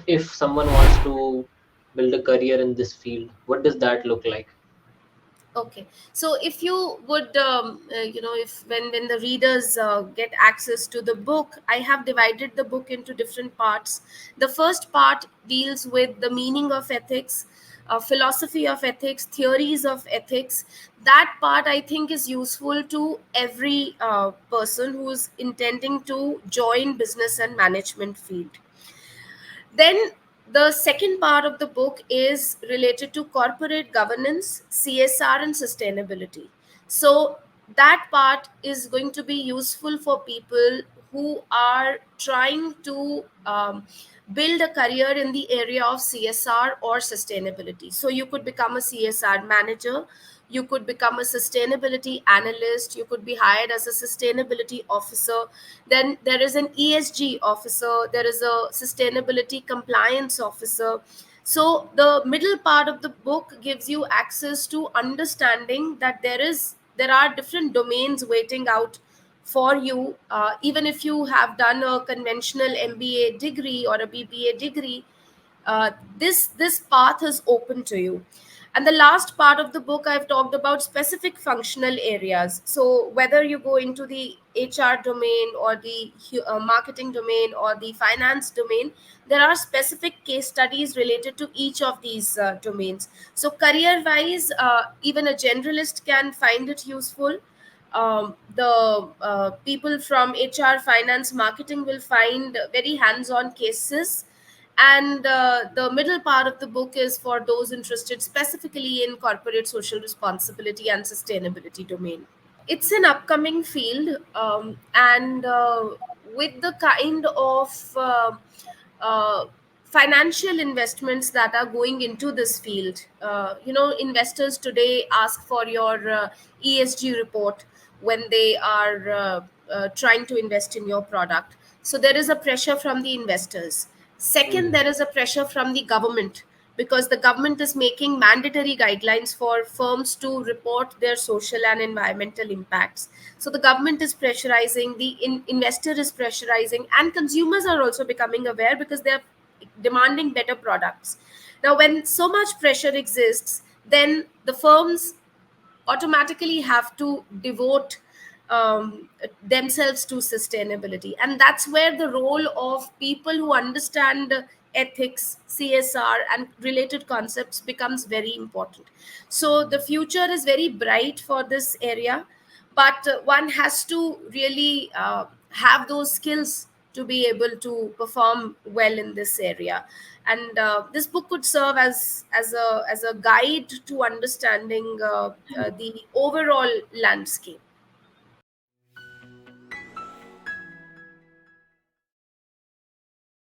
If someone wants to build a career in this field, what does that look like? Okay, so if you would, if when the readers get access to the book, I have divided the book into different parts. The first part deals with the meaning of ethics, philosophy of ethics, theories of ethics. That part I think is useful to every person who is intending to join business and management field. Then the second part of the book is related to corporate governance, CSR, and sustainability. So that part is going to be useful for people who are trying to build a career in the area of CSR or sustainability. So you could become a CSR manager, you could become a sustainability analyst, you could be hired as a sustainability officer. Then there is an ESG officer, there is a sustainability compliance officer. So the middle part of the book gives you access to understanding that there are different domains waiting out for you, even if you have done a conventional MBA degree or a BBA degree. This path is open to you. And the last part of the book, I've talked about specific functional areas. So whether you go into the HR domain or the marketing domain or the finance domain, there are specific case studies related to each of these domains. So career wise, even a generalist can find it useful. The people from HR, finance, marketing will find very hands on cases. And the middle part of the book is for those interested specifically in corporate social responsibility and sustainability domain. It's an upcoming field, and with the kind of uh, financial investments that are going into this field, investors today ask for your ESG report when they are trying to invest in your product. So there is a pressure from the investors. Second, Mm. there is a pressure from the government, because the government is making mandatory guidelines for firms to report their social and environmental impacts. So the government is pressurizing, the investor is pressurizing, and consumers are also becoming aware because they are demanding better products. Now, when so much pressure exists, then the firms automatically have to devote themselves to sustainability. And that's where the role of people who understand ethics, CSR, and related concepts becomes very important. So the future is very bright for this area, but one has to really have those skills to be able to perform well in this area. And this book could serve as a guide to understanding the overall landscape.